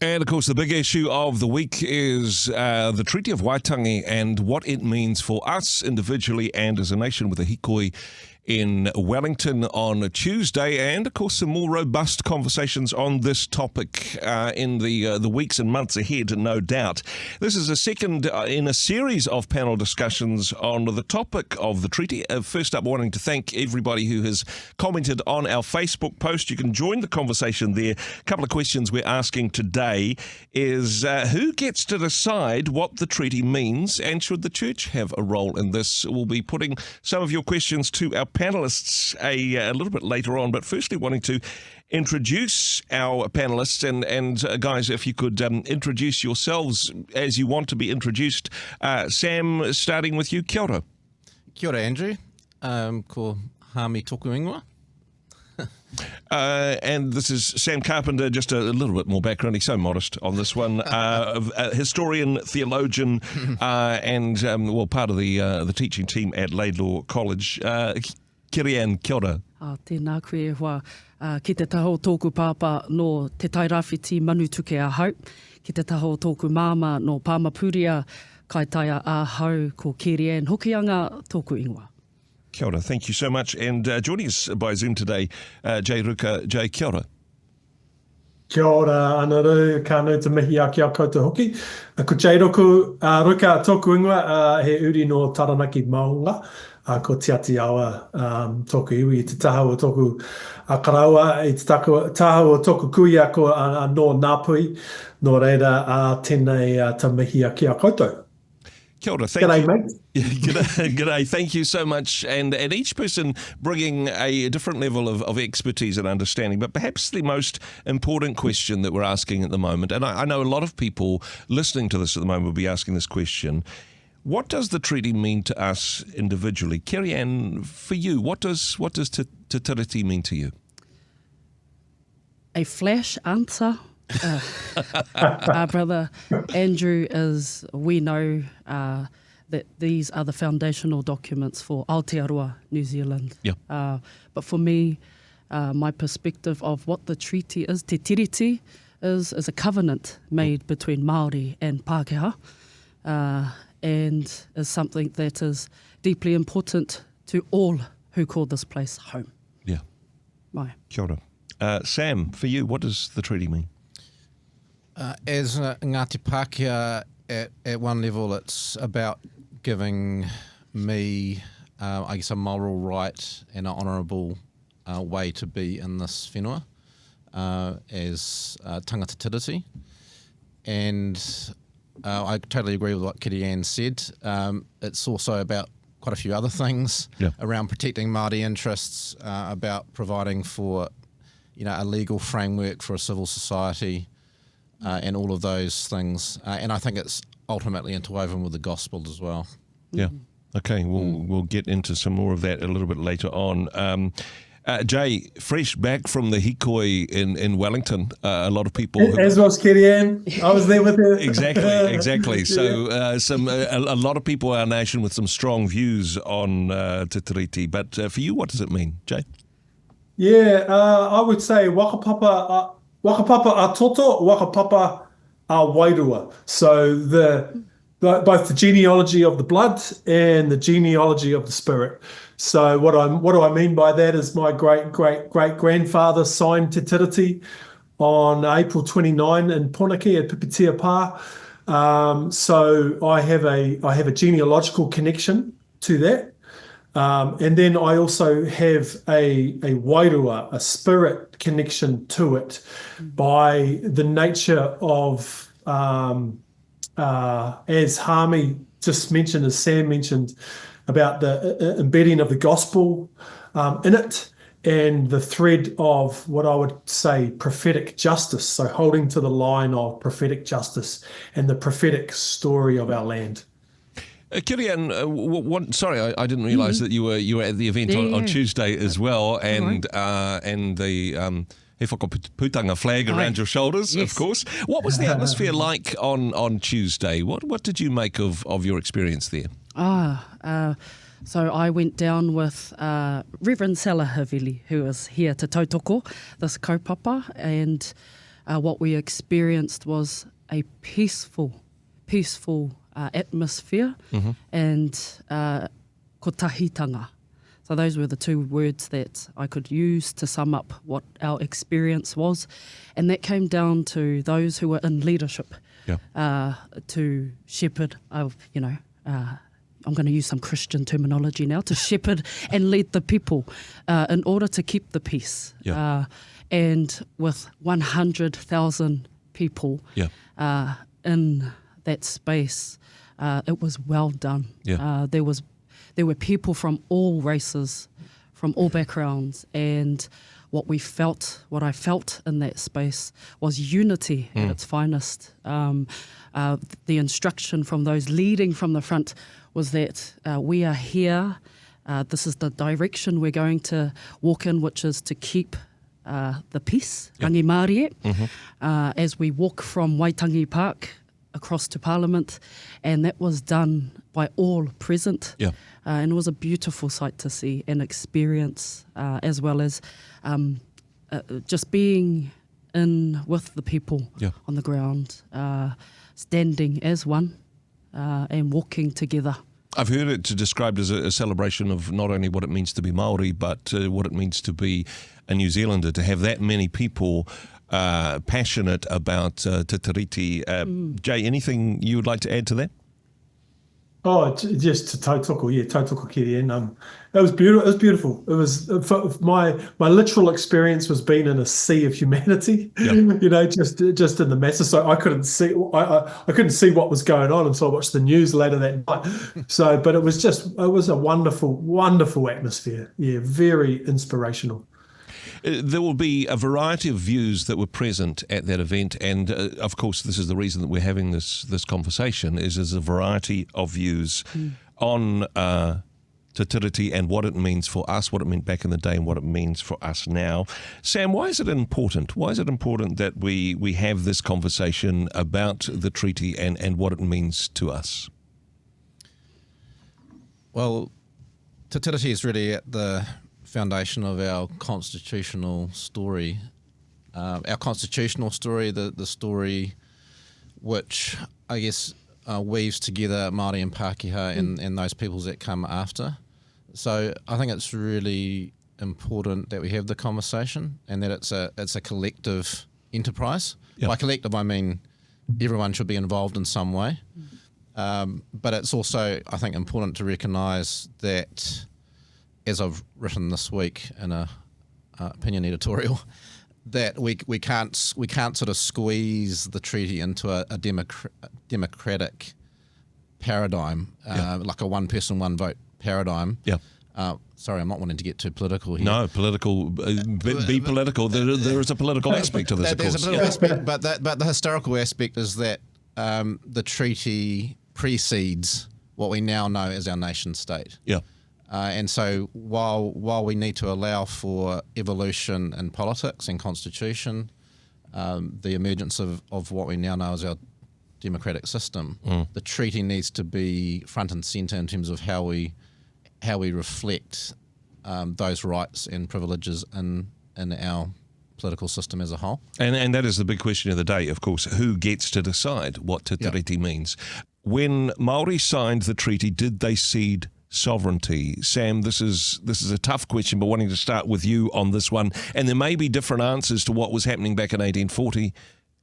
And, of course, the big issue of the week is the Treaty of Waitangi and what it means for us individually and as a nation, with a hikoi in Wellington on Tuesday, and of course some more robust conversations on this topic in the weeks and months ahead, no doubt. This is a second in a series of panel discussions on the topic of the treaty. First up, wanting to thank everybody who has commented on our Facebook post. You can join the conversation there. A couple of questions we're asking today is who gets to decide what the treaty means, and should the church have a role in this? We'll be putting some of your questions to our panelists a little bit later on, but firstly wanting to introduce our panelists, and guys, if you could introduce yourselves as you want to be introduced. Sam, starting with you. Kia ora. Kia ora, Andrew. Ko hami toku ingoa. And this is Sam Carpenter, just a little bit more background. He's so modest on this one. A historian, theologian, and part of the teaching team at Laidlaw College. Keri-Ann, kia ora. Tēnā koe hoa, ki te taho tōku pāpā no te tairawhiti manutuke a hau, ki te taho tōku māma no Pāmapuria, kai taia a hau ko Keri-Ann Hokianga, tōku ingoa. Kia ora, thank you so much. And joining us by Zoom today, Jay Ruka. Jay, kia ora. Kia ora, anaru, kānau te mihi a kia koutou hoki. Ko Jay Ruka tōku ingoa, he uri no Taranaki Maunga. Ko te ati awa tōku iwi, te taha o tōku Karuwhā, i te taha o tōku kuia ko no Ngāpui, no reira tēnei te mihi a kia koutou. Kia ora, thank G'day, you. mate. G'day, thank you so much. And each person bringing a different level of expertise and understanding, but perhaps the most important question that we're asking at the moment, and I know a lot of people listening to this at the moment will be asking this question: what does the treaty mean to us individually? Keri-Ann, for you, what does te tiriti mean to you? A flash answer. Our brother Andrew, is we know that these are the foundational documents for Aotearoa, New Zealand. Yeah. But for me, my perspective of what the treaty is, te tiriti, is a covenant made between Māori and Pākehā, and is something that is deeply important to all who call this place home. Yeah. Mai. Kia ora. Sam, for you, what does the treaty mean? As Ngāti Pākehā, at one level, it's about giving me, I guess, a moral right and an honourable way to be in this whenua as tangata tiriti. And I totally agree with what Keri-Ann said. It's also about quite a few other things around protecting Māori interests, about providing for, a legal framework for a civil society, and all of those things. And I think it's ultimately interwoven with the gospel as well. Yeah. Okay, we'll get into some more of that a little bit later on. Jay, fresh back from the hikoi in Wellington, a lot of people... As was Keri-Ann. I was there with her. Exactly. So a lot of people in our nation with some strong views on te tiriti. But for you, what does it mean, Jay? Yeah, I would say wakapapa a toto, wakapapa a wairua. So both the genealogy of the blood and the genealogy of the spirit. So what do I mean by that is my great-great-great-grandfather signed te tiriti on April 29 in Ponaki at Pipitia Pā. So I have a genealogical connection to that. And then I also have a wairua, a spirit connection to it, by the nature of, as Hami just mentioned, as Sam mentioned, about the embedding of the gospel in it, and the thread of what I would say prophetic justice, so holding to the line of prophetic justice and the prophetic story of our land. Keri-Ann, sorry, I didn't realise that you were at the event on Tuesday as well, and the he whakaputanga flag around your shoulders, of course. What was the atmosphere like on Tuesday? What did you make of your experience there? So I went down with Reverend Sala Havili, who is here to tautoko this kaupapa, and what we experienced was a peaceful atmosphere and kotahitanga. So those were the two words that I could use to sum up what our experience was. And that came down to those who were in leadership to shepherd, I'm going to use some Christian terminology now, to shepherd and lead the people in order to keep the peace. And with 100,000 people in that space, it was well done. There were people from all races, from all backgrounds, and what I felt in that space was unity at its finest. The instruction from those leading from the front was that we are here, this is the direction we're going to walk in, which is to keep the peace, rangi Māori, as we walk from Waitangi Park across to Parliament, and that was done by all present. And it was a beautiful sight to see and experience, as well as just being in with the people on the ground, standing as one and walking together. I've heard it described as a celebration of not only what it means to be Māori, but what it means to be a New Zealander, to have that many people passionate about Te Tiriti. Jay, anything you would like to add to that? Oh, just to tautoko, tautoko Keri-Ann. It was beautiful. It was beautiful. It was my literal experience was being in a sea of humanity. Just in the masses. So I couldn't see. I couldn't see what was going on, and so I watched the news later that night. But it was a wonderful atmosphere. Very inspirational. There will be a variety of views that were present at that event, and of course this is the reason that we're having this conversation, is there's a variety of views on Te Tiriti and what it means for us, what it meant back in the day and what it means for us now. Sam, why is it important? Why is it important that we have this conversation about the treaty and what it means to us? Well, Te Tiriti is really at the foundation of our constitutional story. The story which I guess weaves together Māori and Pākehā and those peoples that come after. So I think it's really important that we have the conversation and that it's a collective enterprise. By collective I mean everyone should be involved in some way. But it's also, I think, important to recognise that, as I've written this week in a opinion editorial, that we can't sort of squeeze the treaty into a democratic paradigm, like a one person, one vote paradigm. Sorry, I'm not wanting to get too political here. No, political. Be political. There is a political aspect to this, of course. There's a political aspect, but the historical aspect is that the treaty precedes what we now know as our nation state. And so while we need to allow for evolution in politics and constitution, the emergence of what we now know as our democratic system, the treaty needs to be front and centre in terms of how we reflect those rights and privileges in our political system as a whole. And that is the big question of the day, of course. Who gets to decide what Te Tiriti means? When Māori signed the treaty, did they cede sovereignty? Sam, this is a tough question, but wanting to start with you on this one. And there may be different answers to what was happening back in 1840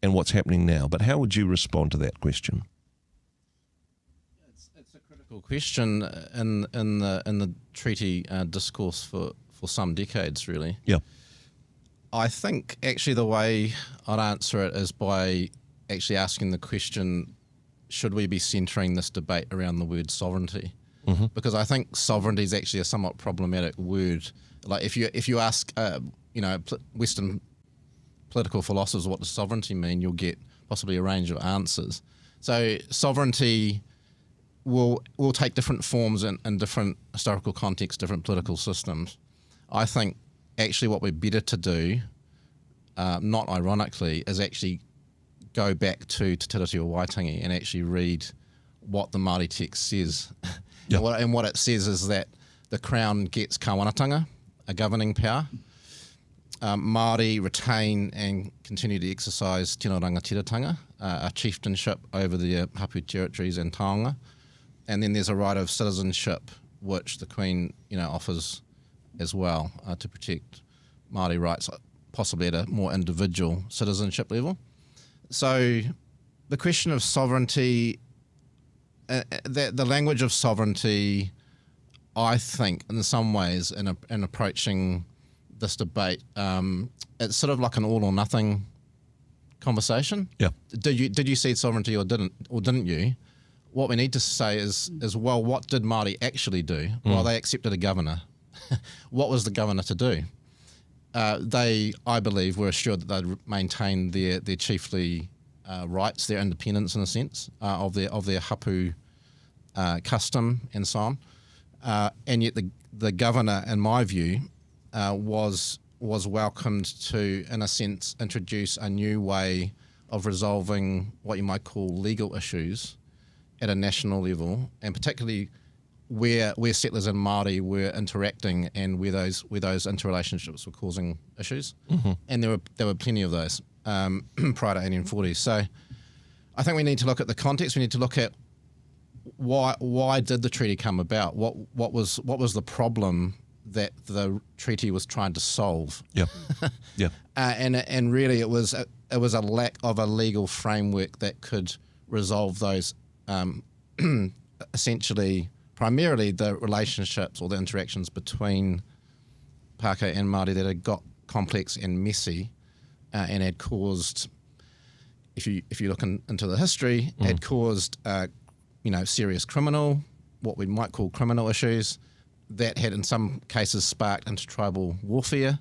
and what's happening now. But how would you respond to that question? It's a critical question in the treaty discourse for some decades, really. I think actually the way I'd answer it is by actually asking the question, should we be centering this debate around the word sovereignty? Because I think sovereignty is actually a somewhat problematic word. Like if you ask, Western political philosophers what does sovereignty mean, you'll get possibly a range of answers. So sovereignty will take different forms in different historical contexts, different political systems. I think actually what we're better to do, not ironically, is actually go back to Te Treaty of Waitangi and actually read what the Māori text says. And what it says is that the Crown gets kawanatanga, a governing power, Māori retain and continue to exercise tino rangatiratanga, a chieftainship over the hapu territories and taonga. And then there's a right of citizenship, which the Queen, offers as well to protect Māori rights, possibly at a more individual citizenship level. So the question of sovereignty, the language of sovereignty, I think, in some ways, in approaching this debate, it's sort of like an all or nothing conversation. Yeah. Did you cede sovereignty or didn't you? What we need to say is well, what did Māori actually do? Well, they accepted a governor. What was the governor to do? They, I believe, were assured that they'd maintain their chiefly rights, their independence in a sense, of their hapu custom and so on. And yet the governor, in my view, was welcomed to, in a sense, introduce a new way of resolving what you might call legal issues at a national level, and particularly where settlers and Māori were interacting and where those interrelationships were causing issues. Mm-hmm. And there were plenty of those prior to 1840. So I think we need to look at the context. We need to look at why did the treaty come about? What was the problem that the treaty was trying to solve? Yeah, yeah. And really it was a lack of a legal framework that could resolve those essentially primarily the relationships or the interactions between Pākehā and Māori that had got complex and messy and had caused, if you look into the history, had caused serious what we might call criminal issues that had in some cases sparked intertribal warfare.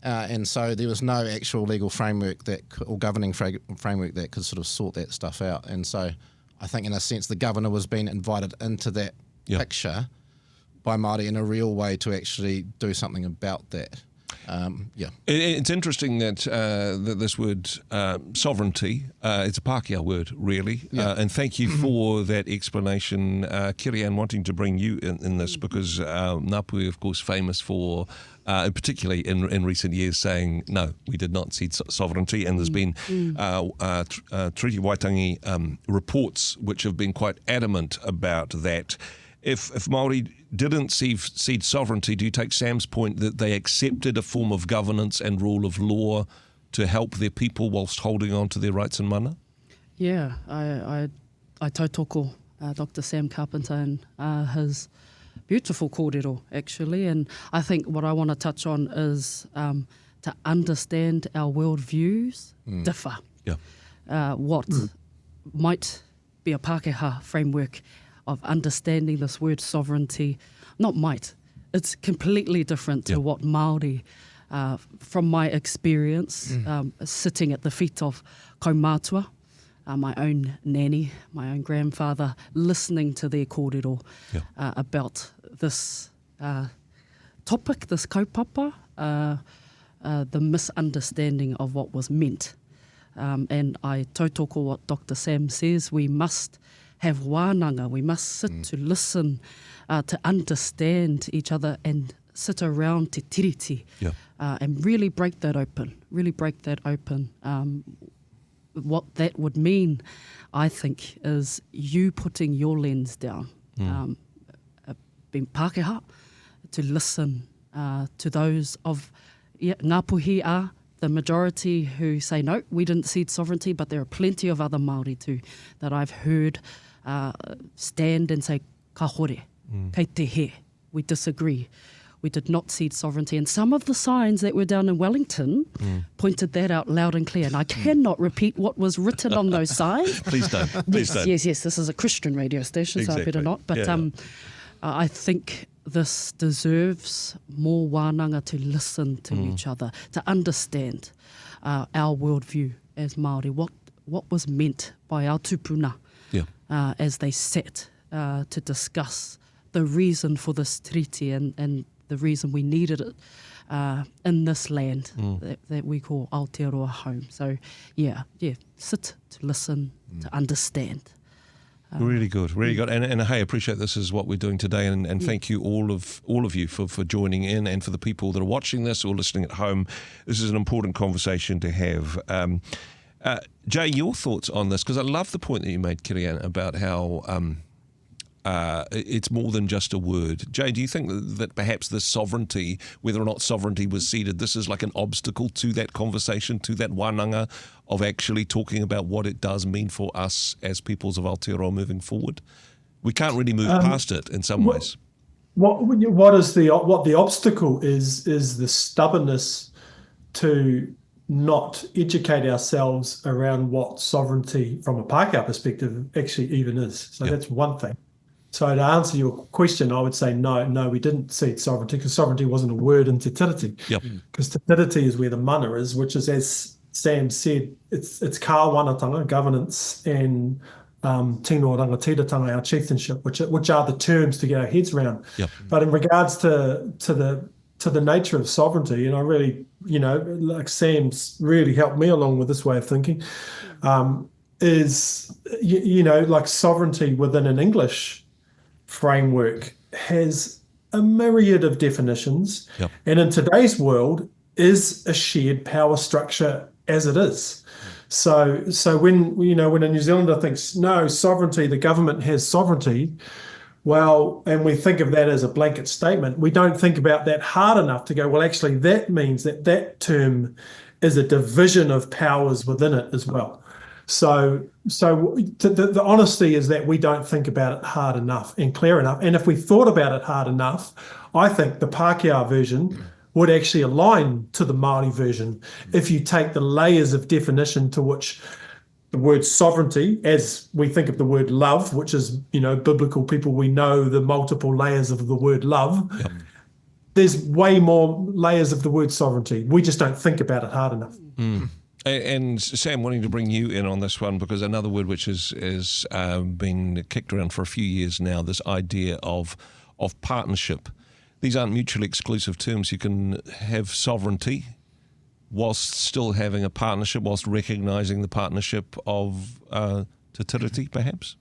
And so there was no actual legal framework or governing framework that could sort of sort that stuff out. And so I think in a sense the governor was being invited into that picture by Māori in a real way to actually do something about that. It's interesting that this word sovereignty, it's a Pākehā word, really. And thank you for that explanation. Keri-Ann, wanting to bring you in this because Ngāpuhi, of course, famous for, particularly in recent years, saying, no, we did not cede sovereignty. And there's been Treaty of Waitangi reports which have been quite adamant about that. If Māori didn't cede sovereignty, do you take Sam's point that they accepted a form of governance and rule of law to help their people whilst holding on to their rights and mana? Yeah, I tautoko Dr Sam Carpenter and his beautiful kōrero, actually. And I think what I want to touch on is to understand our worldviews differ. Yeah. What might be a Pākehā framework of understanding this word sovereignty, it's completely different to what Māori, from my experience, sitting at the feet of kaumātua, my own nanny, my own grandfather, listening to their kōrero about this topic, this kaupapa, the misunderstanding of what was meant. And I tautoko what Dr Sam says, we must have wānanga, we must sit to listen, to understand each other and sit around te tiriti and really break that open. What that would mean, I think, is you putting your lens down, being Pākehā, to listen to those of Ngāpuhi are the majority who say, no, we didn't cede sovereignty, but there are plenty of other Māori too that I've heard stand and say, ka hore, kei te he, we disagree. We did not cede sovereignty. And some of the signs that were down in Wellington pointed that out loud and clear. And I cannot repeat what was written on those signs. Please don't. Yes, this is a Christian radio station, so I better not. But I think this deserves more wānanga to listen to each other, to understand our worldview as Māori, what was meant by our tupuna as they sat to discuss the reason for this treaty and the reason we needed it in this land that we call Aotearoa home. So, sit to listen, to understand. Really good, really good. And hey, I appreciate this is what we're doing today, and thank you all of you for joining in, and for the people that are watching this or listening at home. This is an important conversation to have. Jay, your thoughts on this? Because I love the point that you made, Keri-Ann, about how it's more than just a word. Jay, do you think that perhaps this sovereignty, whether or not sovereignty was ceded, this is like an obstacle to that conversation, to that wānanga of actually talking about what it does mean for us as peoples of Aotearoa moving forward? We can't really move past it in some ways. What the obstacle is the stubbornness to not educate ourselves around what sovereignty from a Pākehā perspective actually even is. So that's one thing. So to answer your question, I would say no, we didn't cede sovereignty, because sovereignty wasn't a word in Te Tiriti. Because Te Tiriti is where the mana is, which is, as Sam said, it's kāwanatanga, governance, and tino rangatiratanga, our chieftainship, which are the terms to get our heads around. But in regards to the nature of sovereignty, and I really, like Sam's really helped me along with this way of thinking, is, like sovereignty within an English framework has a myriad of definitions, and in today's world is a shared power structure as it is. So when when a New Zealander thinks, no, sovereignty, the government has sovereignty, well, and we think of that as a blanket statement, we don't think about that hard enough to go, well, actually that means that term is a division of powers within it as well. So the honesty is that we don't think about it hard enough and clear enough. And if we thought about it hard enough, I think the Pākehā version would actually align to the Māori version if you take the layers of definition to which the word sovereignty, as we think of the word love, which is, biblical people, we know the multiple layers of the word love. There's way more layers of the word sovereignty. We just don't think about it hard enough. And Sam, wanting to bring you in on this one, because another word which has been kicked around for a few years now, this idea of partnership. These aren't mutually exclusive terms. You can have sovereignty whilst still having a partnership, whilst recognising the partnership of Te Tiriti, perhaps?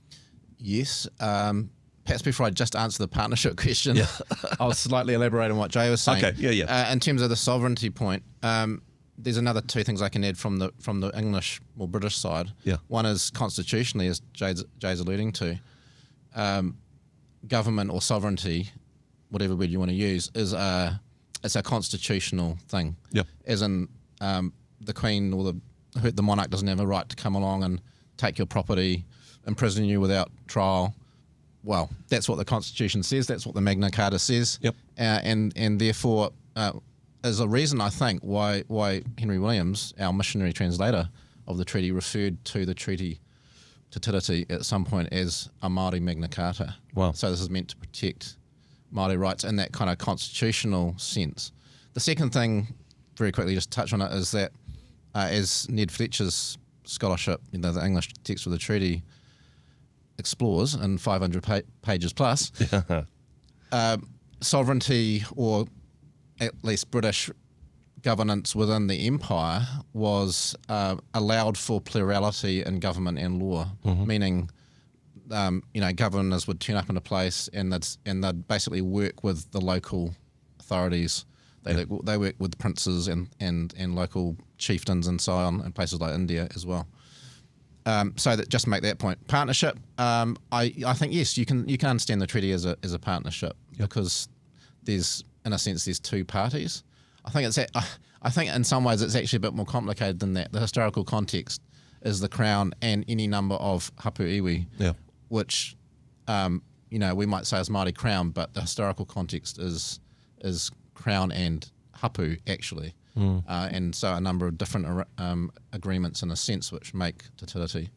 Yes. Perhaps before I just answer the partnership question, I'll slightly elaborate on what Jay was saying. Okay, in terms of the sovereignty point, there's another two things I can add from the English or British side. One is constitutionally, as Jay's alluding to, government or sovereignty, whatever word you want to use, it's a constitutional thing. As in, the Queen or the monarch doesn't have a right to come along and take your property, imprison you without trial. Well, that's what the Constitution says. That's what the Magna Carta says. And therefore, is a reason, I think, why Henry Williams, our missionary translator of the treaty, referred to the treaty Te Tiriti at some point as a Māori Magna Carta. So this is meant to protect Māori rights in that kind of constitutional sense. The second thing, very quickly, just touch on it, is that as Ned Fletcher's scholarship, the English text of the treaty explores in 500 pages plus, sovereignty, or at least British governance within the empire, was allowed for plurality in government and law, meaning governors would turn up in a place and they'd basically work with the local authorities. They work with princes and local chieftains and so on in places like India as well. So that, just to make that point, partnership. I think yes, you can understand the treaty as a partnership because there's, in a sense, there's two parties. I think in some ways it's actually a bit more complicated than that. The historical context is the Crown and any number of hapu iwi, which we might say is Māori Crown, but the historical context is Crown and hapu actually, and so a number of different agreements in a sense which make Te Tiriti.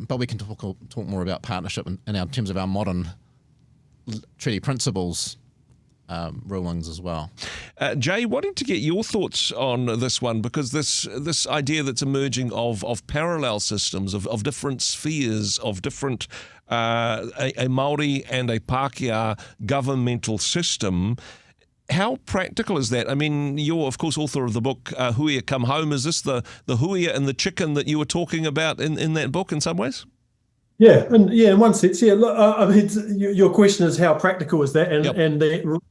But we can talk more about partnership in terms of our modern treaty principles. Rulings as well. Jay, wanting to get your thoughts on this one, because this idea that's emerging of parallel systems, of different spheres, of different a Māori and a Pākehā governmental system. How practical is that? I mean, you're, of course, author of the book Huia Come Home. Is this the huia and the chicken that you were talking about in that book in some ways? Yeah, and in one sense, yeah. Look, I mean, your question is how practical is that, and Yep. and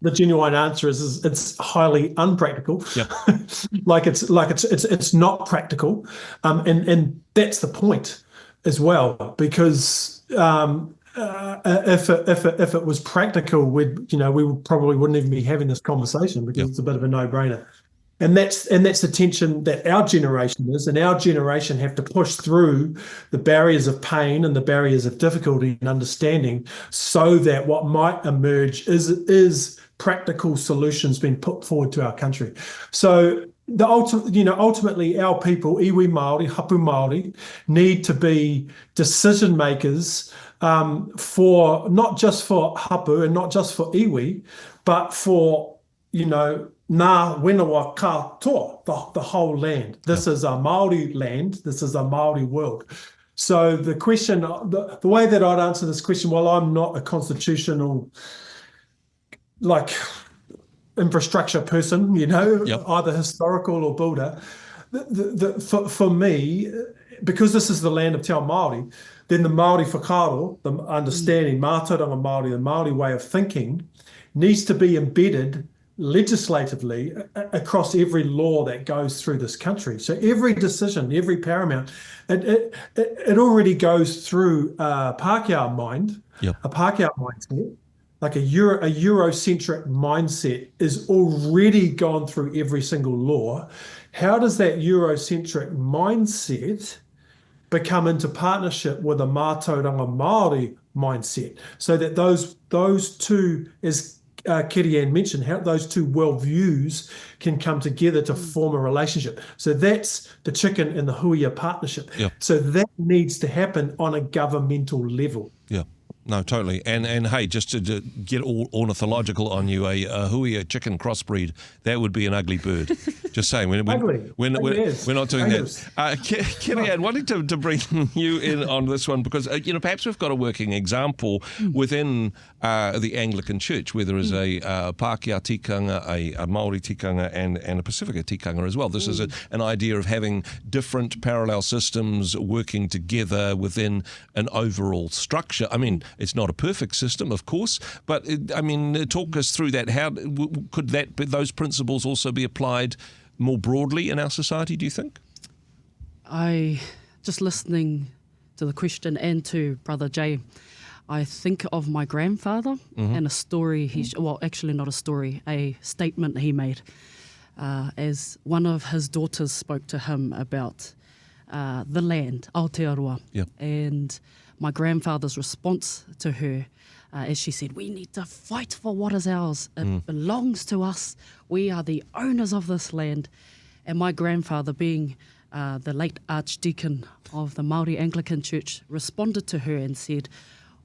the genuine answer is it's highly unpractical. Yep. it's not practical, and that's the point as well, because if it was practical, we probably wouldn't even be having this conversation, because Yep. it's a bit of a no-brainer. And that's the tension that our generation is, and our generation have to push through the barriers of pain and the barriers of difficulty and understanding, so that what might emerge is practical solutions being put forward to our country. So ultimately, our people, iwi Māori, hapu Māori, need to be decision makers, for not just for hapu and not just for iwi, but for Ngā Whenua katoa, the whole land. This is a Māori land. This is a Māori world. So the question, the way that I'd answer this question, while I'm not a constitutional infrastructure person, Yep. either historical or builder, for me, because this is the land of Te Ao Māori, then the Māori whakaaro, the understanding, mātauranga Māori, the Māori way of thinking, needs to be embedded legislatively across every law that goes through this country. So every decision, every paramount, it already goes through a Pākehā mind, Yep. a Pākehā mindset, like a Eurocentric mindset is already gone through every single law. How does that Eurocentric mindset become into partnership with a mātauranga Māori mindset, so that those two, as Keri-Ann mentioned, how those two worldviews can come together to form a relationship. So that's the chicken and the Huia partnership. Yep. So that needs to happen on a governmental level. Yeah. No, totally. And hey, just to get all ornithological on you, a Huia chicken crossbreed, that would be an ugly bird. Just saying. We're not doing that. Keri-Ann, wanting to bring you in on this one, because, perhaps we've got a working example within the Anglican Church, where there is a Pākehā tikanga, a Māori tikanga, and a Pacifica tikanga as well. This is an idea of having different parallel systems working together within an overall structure. I mean, it's not a perfect system, of course, but talk us through that. How could those principles also be applied more broadly in our society, do you think? Just listening to the question and to Brother Jay, I think of my grandfather and a story, actually not a story, a statement he made as one of his daughters spoke to him about the land, Aotearoa. Yeah. And my grandfather's response to her, as she said, we need to fight for what is ours. It belongs to us. We are the owners of this land. And my grandfather, being the late Archdeacon of the Māori Anglican Church, responded to her and said,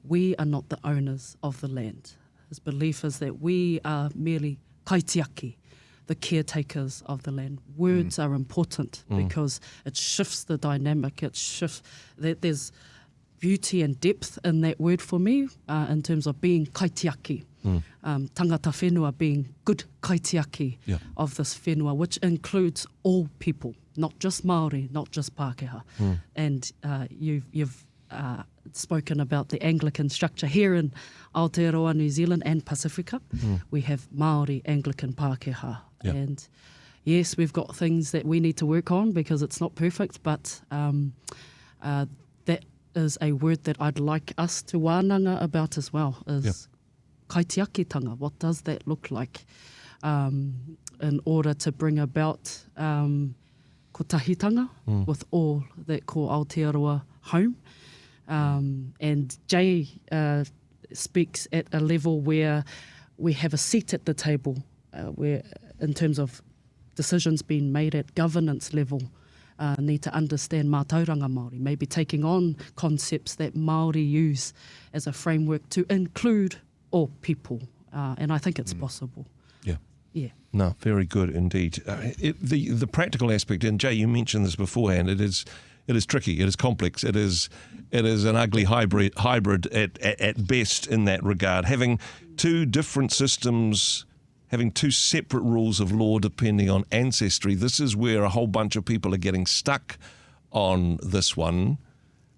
we are not the owners of the land. His belief is that we are merely kaitiaki, the caretakers of the land. Words are important because it shifts the dynamic. It shifts that there's beauty and depth in that word for me, in terms of being kaitiaki. Tangata whenua being good kaitiaki of this whenua, which includes all people, not just Māori, not just Pākehā. And you've spoken about the Anglican structure here in Aotearoa, New Zealand and Pacifica. We have Māori Anglican Pākehā. And yes, we've got things that we need to work on because it's not perfect, but that is a word that I'd like us to wānanga about as well, is kaitiakitanga. What does that look like in order to bring about kotahitanga with all that ko Aotearoa home? And Jay speaks at a level where we have a seat at the table, where in terms of decisions being made at governance level, need to understand mātauranga Māori, maybe taking on concepts that Māori use as a framework to include all people. And I think it's possible. Yeah. No, very good indeed. The practical aspect, and Jay, you mentioned this beforehand, it is tricky, it is complex, it is an ugly hybrid at best in that regard. Having two different systems, having two separate rules of law depending on ancestry, this is where a whole bunch of people are getting stuck on this one.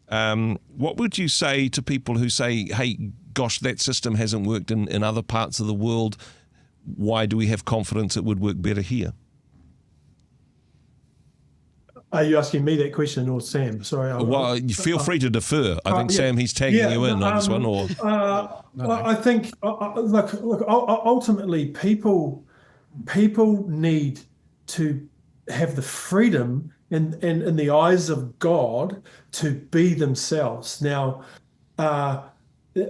What would you say to people who say, hey, gosh, that system hasn't worked in other parts of the world. Why do we have confidence it would work better here? Are you asking me that question or Sam? Sorry. Well, you feel free to defer. I think, Sam, he's tagging you in on this one. Or I think, look, ultimately, people need to have the freedom in the eyes of God to be themselves. Now,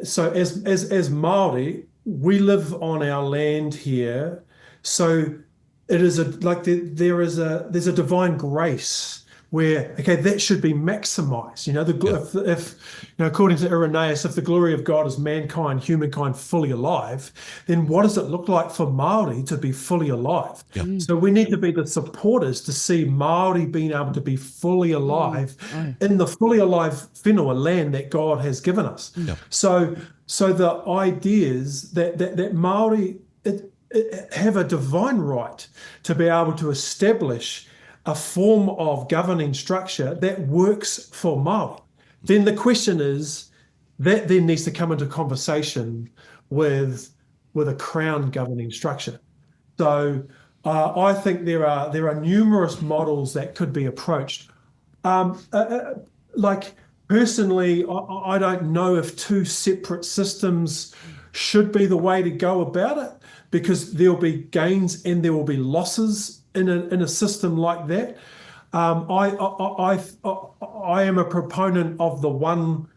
so as Māori, we live on our land here, so it is there's a divine grace where, okay, that should be maximized. If according to Irenaeus, if the glory of God is humankind fully alive, then what does it look like for Māori to be fully alive? So we need to be the supporters to see Māori being able to be fully alive in the fully alive whenua land that God has given us. So the ideas that Māori have a divine right to be able to establish a form of governing structure that works for Māori. Then the question is, that then needs to come into conversation with a Crown governing structure. So I think there are numerous models that could be approached. Personally, I don't know if two separate systems should be the way to go about it, because there'll be gains and there will be losses in a system like that. I am a proponent of the one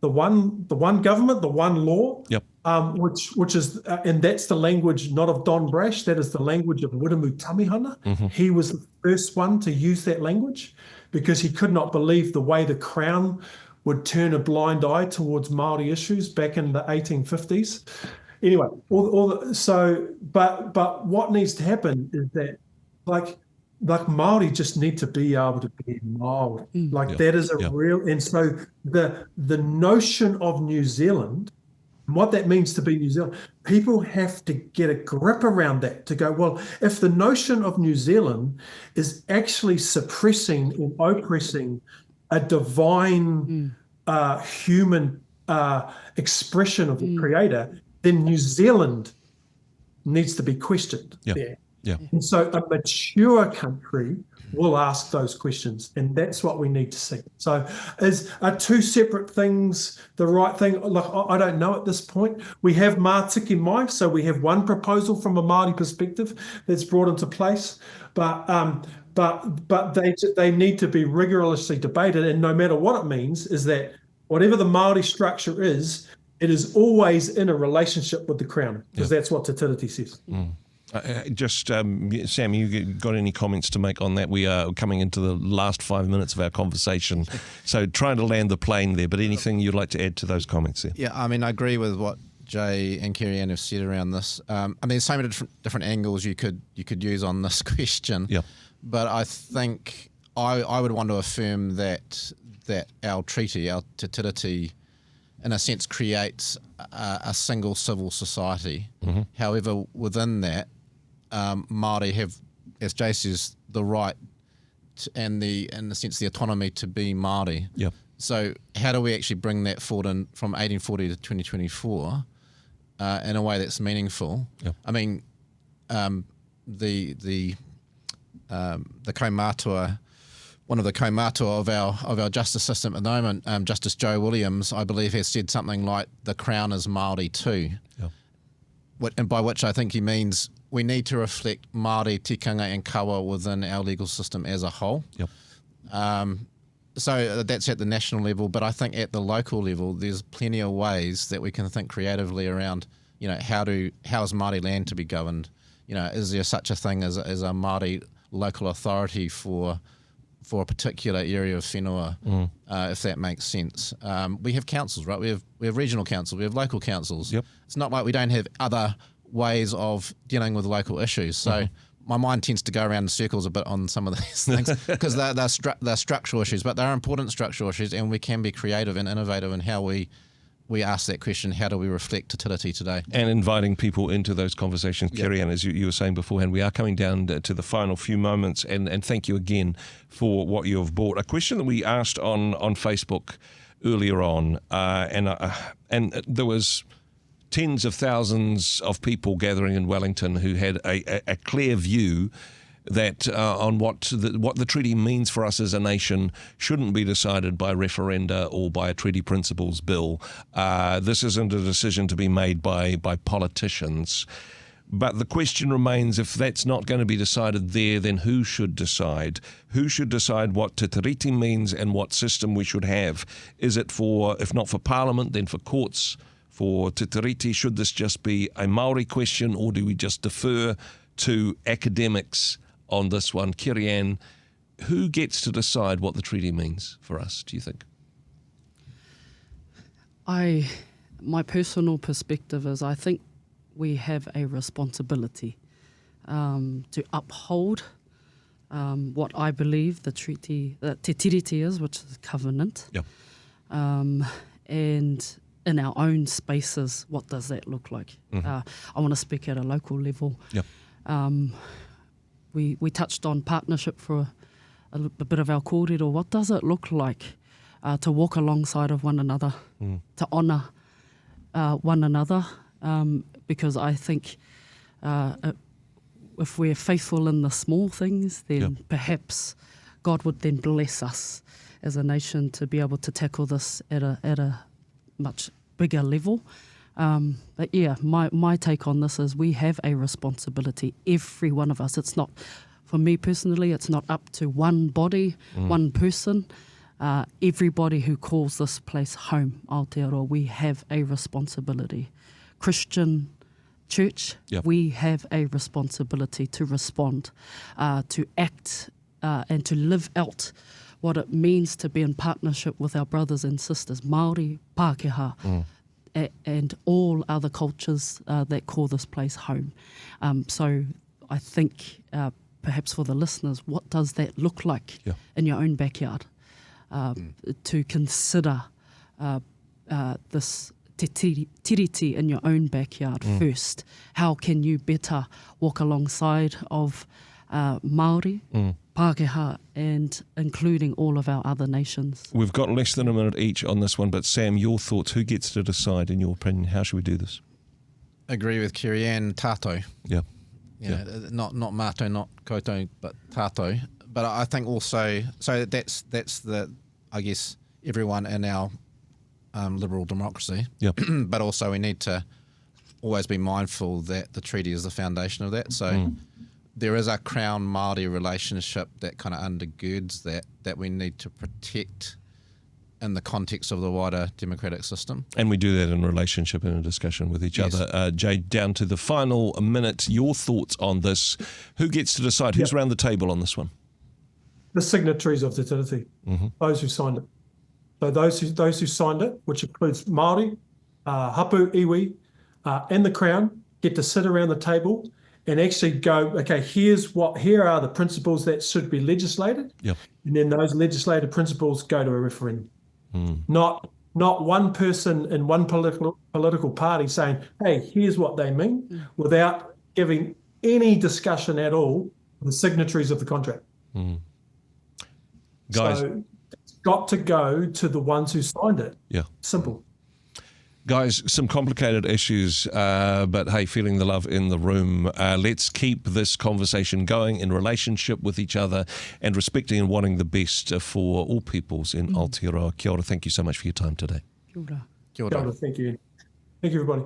government, the one law. Which is, and that's the language not of Don Brash, that is the language of Wiremu Tamihana. He was the first one to use that language because he could not believe the way the Crown would turn a blind eye towards Māori issues back in the 1850s. Anyway, but what needs to happen is that like Māori just need to be able to be Māori. That is a real, and so the notion of New Zealand, what that means to be New Zealand, people have to get a grip around that, to go, well, if the notion of New Zealand is actually suppressing and oppressing a divine human expression of the Creator, then New Zealand needs to be questioned there. And so a mature country will ask those questions, and that's what we need to see. So are two separate things the right thing? Look, I don't know at this point. We have Mātiki Mai, so we have one proposal from a Māori perspective that's brought into place, but they need to be rigorously debated, and no matter what it means, is that whatever the Māori structure is, it is always in a relationship with the Crown, because that's what Te Tiriti says. Sam, you got any comments to make on that? We are coming into the last 5 minutes of our conversation, so trying to land the plane there, but anything you'd like to add to those comments there? Yeah, I mean, I agree with what Jay and Keri-Ann have said around this. I mean, there's so many different angles you could use on this question, but I think I would want to affirm that our treaty, our Te Tiriti, in a sense creates a single civil society. However, within that, Māori have, as Jay says, the right and in a sense, the autonomy to be Māori. So how do we actually bring that forward from 1840 to 2024 in a way that's meaningful? I mean, the kaumātua, one of the kaumātua of our justice system at the moment, Justice Joe Williams, I believe, has said something like the Crown is Māori too. And by which I think he means we need to reflect Māori, tikanga and kawa within our legal system as a whole. So that's at the national level, but I think at the local level, there's plenty of ways that we can think creatively around, how is Māori land to be governed? Is there such a thing as a Māori local authority for a particular area of whenua, if that makes sense? We have councils, right? We have regional councils, we have local councils. It's not like we don't have other ways of dealing with local issues. So my mind tends to go around in circles a bit on some of these things because they're structural issues, but they're important structural issues, and we can be creative and innovative in how we ask that question, how do we reflect Te Tiriti today? And inviting people into those conversations. Keri-Ann, as you were saying beforehand, we are coming down to the final few moments, and thank you again for what you have brought. A question that we asked on Facebook earlier on, and there was tens of thousands of people gathering in Wellington who had a clear view that on what the treaty means for us as a nation shouldn't be decided by referenda or by a treaty principles bill. This isn't a decision to be made by politicians. But the question remains, if that's not going to be decided there, then who should decide? Who should decide what te tiriti means and what system we should have? Is it for, if not for Parliament, then for courts? For te tiriti, should this just be a Maori question, or do we just defer to academics on this one? Keri-Ann, who gets to decide what the treaty means for us, do you think? My personal perspective is I think we have a responsibility to uphold what I believe the treaty, te tiriti is, which is covenant. Yep. And in our own spaces, what does that look like? I want to speak at a local level. Yep. We touched on partnership for a bit of our kōrero. What does it look like to walk alongside of one another, to honour one another? Because I think if we're faithful in the small things, then perhaps God would then bless us as a nation to be able to tackle this at a much bigger level. But yeah, my take on this is we have a responsibility, every one of us. It's not, for me personally, it's not up to one body, one person. Everybody who calls this place home, Aotearoa, we have a responsibility. Christian Church, we have a responsibility to respond, to act and to live out what it means to be in partnership with our brothers and sisters, Māori, Pākehā, and all other cultures that call this place home. So I think perhaps for the listeners, what does that look like in your own backyard? To consider this te tiriti in your own backyard first. How can you better walk alongside of Māori, Pākehā, and including all of our other nations? We've got less than a minute each on this one, but Sam, your thoughts, who gets to decide, in your opinion? How should we do this? Agree with Keri-Ann, tātou. Yeah. Not mātou, not koutou, but tātou. But I think also, so that's the, I guess, everyone in our liberal democracy. But also we need to always be mindful that the treaty is the foundation of that. So there is a Crown Māori relationship that kind of undergirds that we need to protect in the context of the wider democratic system. And we do that in relationship and in a discussion with each other. Jay, down to the final minute, your thoughts on this. Who gets to decide? Who's around the table on this one? The signatories of the treaty, those who signed it. So those who signed it, which includes Māori, hapu, iwi, and the Crown, get to sit around the table and actually go, okay, here are the principles that should be legislated, and then those legislated principles go to a referendum. Not one person in one political party saying, hey, here's what they mean, without giving any discussion at all to the signatories of the contract. Guys, so it's got to go to the ones who signed it. Simple. Guys, some complicated issues, but hey, feeling the love in the room. Let's keep this conversation going in relationship with each other and respecting and wanting the best for all peoples in Aotearoa. Kia ora, thank you so much for your time today. Kia ora. Kia ora. Kia ora, thank you. Thank you, everybody.